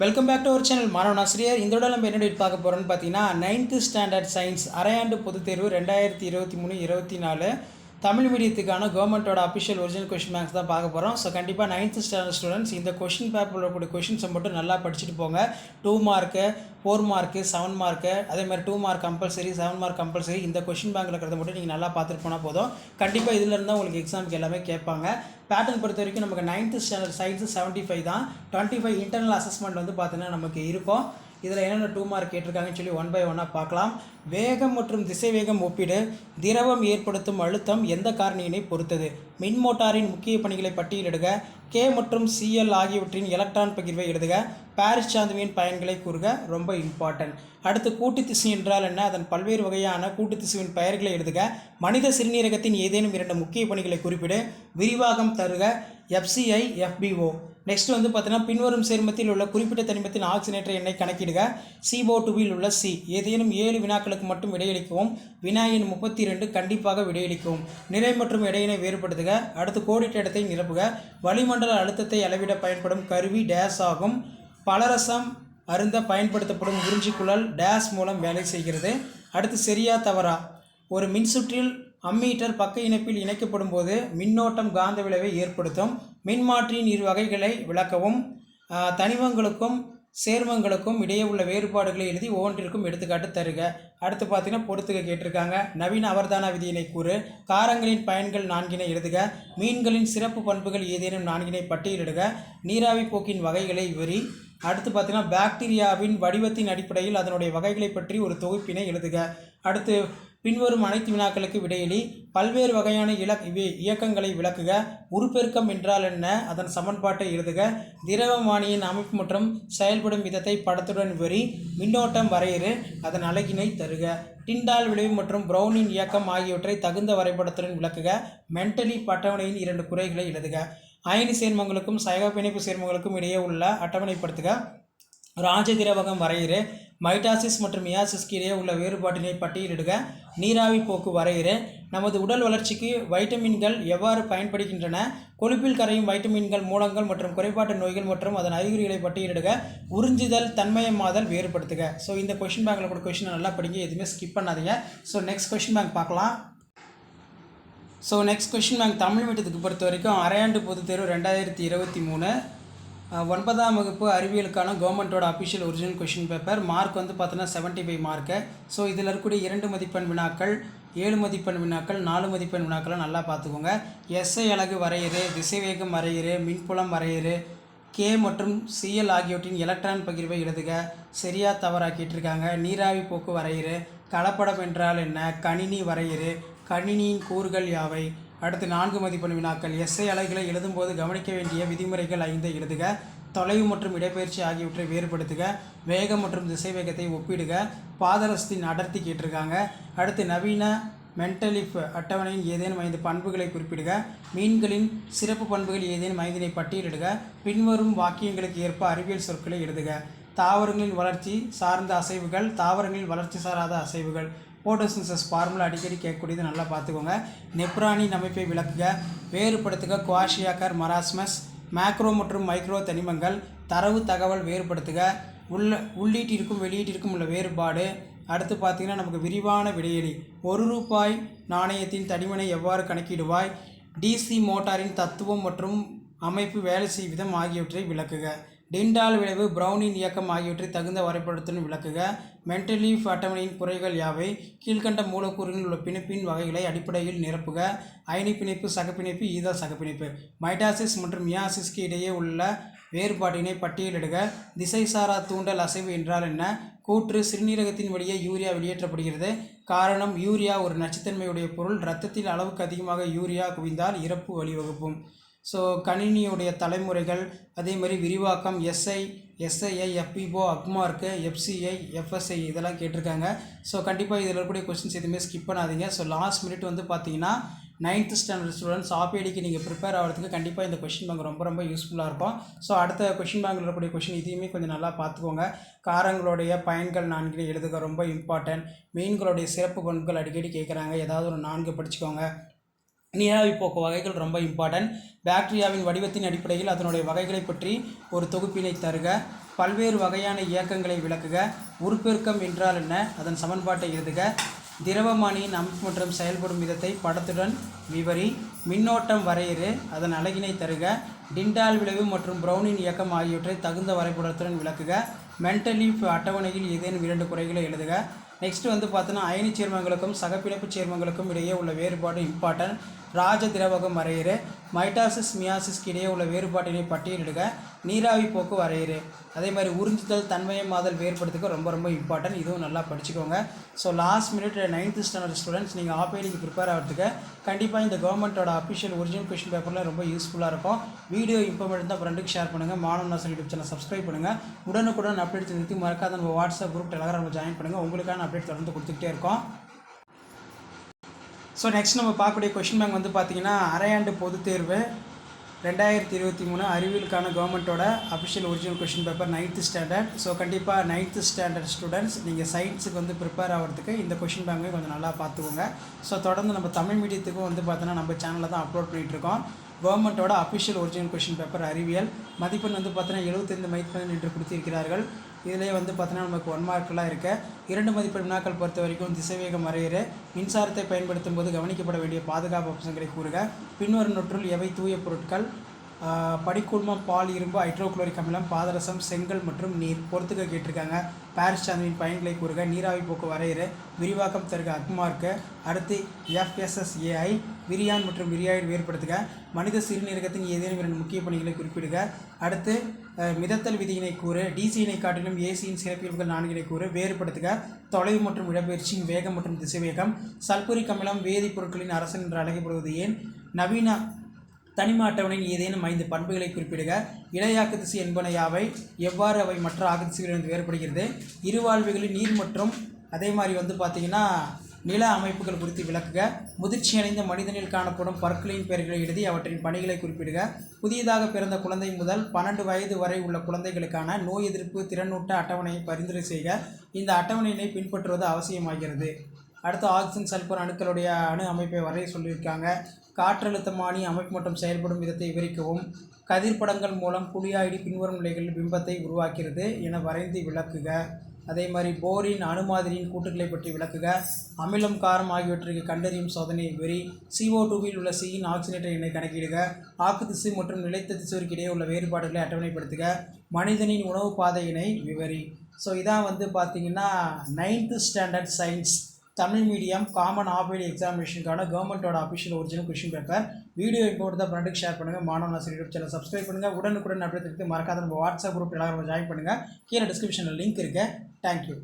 Welcome back to our channel மாணவன் ஆசிரியர். இந்த விட நம்ம என்ன டேட் பார்க்க போகிறோம்னு பார்த்தீங்கன்னா 9th ஸ்டாண்டர்ட் சயின்ஸ் அரையாண்டு பொதுத் தேர்வு 2023-24 தமிழ் மீடியத்துக்கான கவர்மெண்ட்டோட அஃபிஷியல் ஒரிஜினல் கொஷின் பேங்க்ஸ் தான் பார்க்க போகிறோம். ஸோ கண்டிப்பாக 9th ஸ்டாண்டர்ட் ஸ்டூடெண்ட்ஸ் இந்த கொஷின் பேப்பரில் இருக்கக்கூடிய கொஷின்ஸை மட்டும் நல்லா படிச்சுட்டு போங்க. 2 மார்க்கு 4 மார்க்கு 7 மார்க்கு அதே மாதிரி 2 மார்க் கம்பல்சரி 7 மார்க் கம்பல்சரி இந்த கொஷின் பேங்கில் இருக்கிறத மட்டும் நீங்கள் நல்லா பார்த்துட்டு போனால் போதும். கண்டிப்பாக இதில் இருந்தால் உங்களுக்கு எக்ஸாமுக்கு எல்லாமே கேட்பாங்க. பேட்டர்ன் பொறுத்த வரைக்கும் நமக்கு 9th ஸ்டாண்டர்ட் சயின்ஸு 75 தான். 25 இன்டர்னல் அசஸ்மெண்ட் வந்து பார்த்தீங்கன்னா நமக்கு இருக்கும். இதில் என்னென்ன 2 மார்க் கேட்டிருக்காங்கன்னு சொல்லி 1 by 1 பார்க்கலாம். வேகம் மற்றும் திசை வேகம் ஒப்பீடு. திரவம் ஏற்படுத்தும் அழுத்தம் எந்த காரணியினை பொறுத்தது? மின் மோட்டாரின் முக்கிய பணிகளை பட்டியலிடுக. கே மற்றும் சிஎல் ஆகியவற்றின் எலக்ட்ரான் பகிர்வை எழுதுக. பாரிஸ் சாந்துவியின் பயன்களை கூறுக. ரொம்ப இம்பார்ட்டன்ட். அடுத்து கூட்டுத்திசு என்றால் என்ன? அதன் பல்வேறு வகையான கூட்டுத்திசுவின் பெயர்களை எழுதுக. மனித சிறுநீரகத்தின் ஏதேனும் 2 முக்கிய பணிகளை குறிப்பிடு. விரிவாகம் தருக. FCI FBO. நெக்ஸ்ட் வந்து பார்த்தீங்கன்னா பின்வரும் சேர்மத்தில் உள்ள குறிப்பிட்ட தனிமத்தின் ஆக்சிஜனேற்ற எண்ணை கணக்கிடுக. CO2வில் உள்ள C. ஏதேனும் 7 வினாக்களுக்கு மட்டும் விடையளிக்கவும். வினா எண் 32 கண்டிப்பாக விடையளிக்கவும். நிறை மற்றும் எடையினை வேறுபடுத்துக. அடுத்து கோடிட்ட இடத்தை நிரப்புக. வளிமண்டல அழுத்தத்தை அளவிட பயன்படும் கருவி டேஸ் ஆகும். பலரசம் அருந்த பயன்படுத்தப்படும் உறிஞ்சிக்குழல் டேஸ் மூலம் வேலை செய்கிறது. அடுத்து சரியா தவறா? ஒரு மின்சுற்றில் அம்மீட்டர் பக்க இணைப்பில் இணைக்கப்படும் போது மின்னோட்டம் காந்த விளைவை ஏற்படுத்தும். மின்மாற்றியின் 2 வகைகளை விளக்கவும். தனிமங்களுக்கும் சேர்மங்களுக்கும் இடையே உள்ள வேறுபாடுகளை எழுதி ஒவ்வொன்றிற்கும் எடுத்துக்காட்டு தருக. அடுத்து பார்த்தீங்கன்னா பொறுத்துக கேட்டிருக்காங்க. நவீன அவர்தான விதியினை கூறு. காரங்களின் பயன்கள் 4 எழுதுக. மீன்களின் சிறப்பு பண்புகள் ஏதேனும் 4 பட்டியலிடுக. நீராவி போக்கின் வகைகளை விவரி. அடுத்து பார்த்தீங்கன்னா பாக்டீரியாவின் வடிவத்தின் அடிப்படையில் அதனுடைய வகைகளை பற்றி ஒரு தொகுப்பினை எழுதுக. அடுத்து பின்வரும் அனைத்து வினாக்களுக்கு விடையளி. பல்வேறு வகையான இயக்கங்களை விளக்குக. உருப்பெருக்கம் என்றால் என்ன? அதன் சமன்பாட்டை எழுதுக. திரவமானியின் அமைப்பு மற்றும் செயல்படும் விதத்தை படத்துடன் விவரி. மின்னோட்டம் வரையறு. அதன் அலகினை தருக. டிண்டால் விளைவு மற்றும் ப்ரௌனின் இயக்கம் ஆகியவற்றை தகுந்த வரைபடத்துடன் விளக்குக. மென்டலி அட்டவணையின் 2 குறைகளை எழுதுக. அயனி சேர்மங்களுக்கும் சக பிணைப்பு சேர்மங்களுக்கும் இடையே உள்ள அட்டவணைப்படுத்துக. ராஜதிரவகம் வரையறு. மைட்டாசிஸ் மற்றும் மியாசிஸ்க்கு இடையே உள்ள வேறுபாட்டினை பட்டியலிடுக. நீராவி போக்கு வரையறு. நமது உடல் வளர்ச்சிக்கு வைட்டமின்கள் எவ்வாறு பயன்படுகின்றன? கொழுப்பில் கரையும் வைட்டமின்கள் மூலங்கள் மற்றும் குறைபாட்டு நோய்கள் மற்றும் அதன் அறிகுறிகளை பட்டியலிடுக. உறிஞ்சுதல் தன்மயமாதல் வேறுபடுத்துக. ஸோ இந்த கொஷின் பேங்கில் கூட கொஷினை நல்லா படிங்க, எதுவுமே ஸ்கிப் பண்ணாதீங்க. ஸோ நெக்ஸ்ட் கொஷின் பேங்க் பார்க்கலாம். So next question bank Tamil மீடியத்துக்கு பொறுத்த வரைக்கும் அரையாண்டு பொதுத் தேர்வு 2023 9ஆம் வகுப்பு அறிவியலுக்கான கவர்மெண்ட்டோட official original question paper. Mark வந்து பார்த்தீங்கன்னா 75 மார்க்கு. ஸோ இதில் இருக்கக்கூடிய 2 மதிப்பெண் வினாக்கள், 7 மதிப்பெண் வினாக்கள், 4 மதிப்பெண் வினாக்களை நல்லா பார்த்துக்கோங்க. SI அலகு வரையறு. திசைவேகம் வரையறு. மின்புலம் வரையறு. கே மற்றும் சிஎல் ஆகியவற்றின் எலக்ட்ரான் பகிர்வை எழுதுக. சரியா தவறா கேட்டிருக்காங்க. நீராவி போக்கு வரையறு. கலப்படம் என்றால் என்ன? கணினி வரையறு. கணினியின் கூறுகள் யாவை? அடுத்து 4 மதிப்பெண் வினாக்கள். SI அலைகளை எழுதும்போது கவனிக்க வேண்டிய விதிமுறைகள் 5 எழுதுக. தொலைவு மற்றும் இடப்பெயர்ச்சி ஆகியவற்றை வேறுபடுத்துக. வேகம் மற்றும் திசை வேகத்தை ஒப்பிடுக. பாதரசத்தின் அடர்த்தி கேட்டிருக்காங்க. அடுத்து நவீன மென்டலிஃப் அட்டவணையின் ஏதேனும் 5 பண்புகளை குறிப்பிடுக. மீன்களின் சிறப்பு பண்புகள் ஏதேனும் 5 பட்டியலிடுக. பின்வரும் வாக்கியங்களுக்கு ஏற்ப அறிவியல் சொற்களை எழுதுக. தாவரங்களின் வளர்ச்சி சார்ந்த அசைவுகள், தாவரங்களின் வளர்ச்சி சாராத அசைவுகள். போட்டோசிந்தசிஸ் ஃபார்முலா அடிக்கடி கேட்கக்கூடியது, நல்லா பார்த்துக்கோங்க. நெப்ரானின் அமைப்பை விளக்குக. வேறுபடுத்துக. Kwashiorkor marasmus. மேக்ரோ மற்றும் மைக்ரோ தனிமங்கள். தரவு தகவல் வேறுபடுத்துக. உள்ளீட்டிற்கும் வெளியீட்டிற்கும் உள்ள வேறுபாடு. அடுத்து பார்த்திங்கன்னா நமக்கு விரிவான விடையளி. 1 ரூபாய் நாணயத்தின் தடிமனை எவ்வாறு கணக்கிடுவாய்? DC மோட்டாரின் தத்துவம் மற்றும் அமைப்பு, வேலை செய்யும் விதம் ஆகியவற்றை விளக்குக. டிண்டால் விளைவு, ப்ரௌனின் இயக்கம் ஆகியவற்றை தகுந்த வரைபடத்துடன் விளக்குக. மென்டலீஃப் அட்டவணையின் குறைகள் யாவை? கீழ்கண்ட மூலக்கூறுகளில் உள்ள பிணைப்பின் வகைகளை அடிப்படையில் நிரப்புக. அயனி பிணைப்பு, சகப்பிணைப்பு, ஈதல் சகப்பிணைப்பு. மைட்டாசிஸ் மற்றும் மியாசிஸ்க்கு இடையே உள்ள வேறுபாட்டினை பட்டியலிடுக. திசைசாரா தூண்டல் அசைவு என்றால் என்ன? கூற்று. சிறுநீரகத்தின் வழியே யூரியா வெளியேற்றப்படுகிறது. காரணம், யூரியா ஒரு நச்சுத்தன்மையுடைய பொருள். இரத்தத்தில் அளவுக்கு அதிகமாக யூரியா குவிந்தால் இறப்பு வழிவகுக்கும். ஸோ கணினியுடைய தலைமுறைகள், அதே மாதிரி விரிவாக்கம், SII FBO, அக்மார்க்கு, FCI FSI இதெல்லாம் கேட்டிருக்காங்க. ஸோ கண்டிப்பாக இதில் இருக்கக்கூடிய கொஸ்டின்ஸ் எதுவுமே ஸ்கிப் பண்ணாதீங்க. ஸோ லாஸ்ட் மினிட் வந்து பார்த்தீங்கன்னா 9th ஸ்டாண்டர்ட் ஸ்டூடெண்ட்ஸ் ஆப்ஏடிக்கு நீங்கள் ப்ரிப்பேர் ஆகிறதுக்கு கண்டிப்பாக இந்த கொஷின் பேங்க் ரொம்ப யூஸ்ஃபுல்லாக இருக்கும். ஸோ அடுத்த கொஷின் பேங்கில் இருக்கக்கூடிய கொஷின் இதையுமே கொஞ்சம் நல்லா பார்த்துக்கோங்க. காரங்களுடைய பயன்கள் 4 எழுதுக, ரொம்ப இம்பார்ட்டன்ட். மீன்களுடைய சிறப்பு பண்புகள் அடிக்கடி கேட்குறாங்க, ஏதாவது ஒரு 4 படிச்சுக்கோங்க. நீராவி போக்கு வகைகள் ரொம்ப இம்பார்ட்டன்ட். பாக்டீரியாவின் வடிவத்தின் அடிப்படையில் அதனுடைய வகைகளை பற்றி ஒரு தொகுப்பினை தருக. பல்வேறு வகையான இயக்கங்களை விளக்குக. உருப்பெருக்கம் என்றால் என்ன, அதன் சமன்பாட்டை எழுதுக. திரவமானியின் அமைப்பு மற்றும் செயல்படும் விதத்தை படத்துடன் விவரி. மின்னோட்டம் வரையறு, அதன் அலகினை தருக. டிண்டால் விளைவு மற்றும் ப்ரௌனின் இயக்கம் ஆகியவற்றை தகுந்த வரைபடத்துடன் விளக்குக. மென்டலி அட்டவணையில் ஏதேனும் 2 குறைகளை எழுதுக. நெக்ஸ்ட் வந்து பார்த்தோன்னா அயனி சேர்மங்களுக்கும் சகப்பிணைப்பு சேர்மங்களுக்கும் இடையே உள்ள வேறுபாடு இம்பார்ட்டன்ட். ராஜ திரவகம் வரையறு. மைட்டாசிஸ் மியாசிஸ்க்கு இடையே உள்ள வேறுபாட்டினை பட்டியலிடுக. நீராவி போக்கு வரையறு. அதே மாதிரி உறிஞ்சுதல் தன்மயமாதல் வேறுபடுத்துக்க ரொம்ப இம்பார்ட்டன்ட். இதுவும் நல்லா படிச்சுக்கோங்க. So last minute 9th standard students நீங்கள் ஆப்ஐடிக்கு ப்ரிப்பேர் ஆகிறதுக்கு கண்டிப்பாக இந்த கவர்மெண்ட்டோட அஃபிஷியல் ஒரிஜினல் கொஷின் பேப்பரில் ரொம்ப யூஸ்ஃபுல்லாக இருக்கும். வீடியோ இம்பார்ட்டன்ட் தான் ஃப்ரெண்டுக்கு ஷேர் பண்ணுங்கள். மாணவ நாசர் யூடியூப் சேனல் சப்ஸ்கிரைப் பண்ணுங்கள். உடனுக்குடன் அப்டேட் தெரிவித்து மறக்காத நம்ம வாட்ஸ்அப் குரூப் டெலகிராமில் ஜாயின் பண்ணுங்கள். உங்களுக்கான அப்டேட் தொடர்ந்து கொடுத்துக்கிட்டே இருக்கோம். ஸோ நெக்ஸ்ட் நம்ம பார்க்கக்கூடிய கொஷின் பேங்க் வந்து பார்த்திங்கன்னா அரையாண்டு பொதுத் தேர்வு 2023 அறிவியலுக்கான கவர்மெண்ட்டோட official original question paper 9th standard. So கண்டிப்பாக 9th ஸ்டாண்டர்ட் ஸ்டூடெண்ட்ஸ் நீங்கள் சயின்ஸுக்கு வந்து ப்ரிப்பேர் ஆகிறதுக்கு இந்த கொஷின் பேங்கை கொஞ்சம் நல்லா பார்த்துக்கோங்க. ஸோ தொடர்ந்து நம்ம தமிழ் மீடியத்துக்கும் வந்து பார்த்தோன்னா நம்ம சேனலில் தான் அப்லோட் பண்ணிகிட்ருக்கோம். கவர்மெண்ட்டோட அஃபிஷியல் ஒரிஜினல் கொஷின் பேப்பர் அறிவியல் மதிப்பெண் வந்து பார்த்தோன்னா 75 மதிப்பெண் என்று கொடுத்திருக்கிறார்கள். இதிலே வந்து பார்த்தோன்னா நமக்கு 1 மார்க்கெலாம் இருக்குது. 2 மதிப்பெண் வினாக்கள் பொறுத்த வரைக்கும் திசைவேகம் வரையறு. மின்சாரத்தை பயன்படுத்தும் போது கவனிக்கப்பட வேண்டிய பாதுகாப்பு அம்சங்களை கூறுக. பின்வரும் நொற்றுள் எவை தூய பொருட்கள்? படிக்கூழ்மம், பால், இரும்பு, ஹைட்ரோகுளோரிக் அமிலம், பாதரசம், செங்கல் மற்றும் நீர். பொறுத்துக்க கேட்டிருக்காங்க. பாரிஸ் சாந்தியின் பயன்களை கூறுக. நீராவி போக்கு வரையறு. விரிவாக்கம் தருக. அக்மார்க்கு. அடுத்து FSSAI விரியான் மற்றும் விரியாய்டு வேறுபடுத்துக. மனித சிறுநீரகத்தின் ஏதேனும் 2 முக்கிய பணிகளை குறிப்பிடுக. அடுத்து மிதத்தல் விதியினை கூறு. டிசியினை காட்டிலும் ஏசியின் சிறப்பியல்புகள் 4 கூறு. வேறுபடுத்துக. தொலைவு மற்றும் இடப்பெயர்ச்சி, வேகம் மற்றும் திசைவேகம். சல்பூரிக் அமிலம் வேதிப்பொருட்களின் அரசன் என்று அழைக்கப்படுவது ஏன்? நவீன தனிம அட்டவணையின் ஏதேனும் 5 பண்புகளை குறிப்பிடுக. இலையாக்கு திசை என்பன யாவை? எவ்வாறு அவை மற்ற ஆக்கு திசைகளிலிருந்து வேறுபடுகிறது? இருவாழ்வுகளில் நீர் மற்றும் அதே மாதிரி வந்து பார்த்திங்கன்னா நில அமைப்புகள் குறித்து விளக்குக. முதிர்ச்சி அடைந்த மனிதனில் காணப்படும் பற்களின் பெயர்களை எழுதி அவற்றின் பணிகளை குறிப்பிடுக. புதியதாக பிறந்த குழந்தை முதல் 12 வயது வரை உள்ள குழந்தைகளுக்கான நோய் எதிர்ப்பு திறனூட்ட அட்டவணையை பரிந்துரை செய்க. இந்த அட்டவணையினை பின்பற்றுவது அவசியமாகிறது. அடுத்து ஆக்சிஜன் சல்பர் அணுக்களுடைய அணு அமைப்பை வரைய சொல்லியிருக்காங்க. காற்றழுத்தமானி அமைப்பு மற்றும் செயல்படும் விதத்தை விவரிக்கவும். கதிர்படங்கள் மூலம் குழியாயிடி பின்வரும் நிலைகளில் பிம்பத்தை உருவாக்கிறது என வரைந்து விளக்குக. அதே மாதிரி போரின் அணுமாதிரியின் கூட்டுகளை பற்றி விளக்குக. அமிலம், காரம் ஆகியவற்றுக்கு கண்டறியும் சோதனை விவரி. CO2வில் உள்ள Cயின் ஆக்சிஜனேற்ற எண்ணை கணக்கிடுக. ஆக்கு திசு மற்றும் நிலைத்த திசுவிற்கு இடையே உள்ள வேறுபாடுகளை அட்டவணைப்படுத்துக. மனிதனின் உணவு பாதையினை விவரி. ஸோ இதான் வந்து பார்த்திங்கன்னா 9th standard science Tamil medium common half-yearly எக்ஸாமினேஷனுக்கான கவர்மெண்ட்டோட official original question paper. Video இப்போ தான் ஃப்ரெண்டுக்கு ஷேர் பண்ணுங்கள். மாணவ நாசர் யூடியூப் சேனல் சப்ஸ்கிரைப் பண்ணுங்கள். உடனுக்குடன் அப்டேட் தெரிவித்து மறக்காத நம்ம வாட்ஸ்அப் குரூப் எல்லாரும் ஜாயின் பண்ணுங்கள். கீழே டிஸ்கிரிப்ஷனில் லிங்க் இருக்குது. தேங்க்யூ.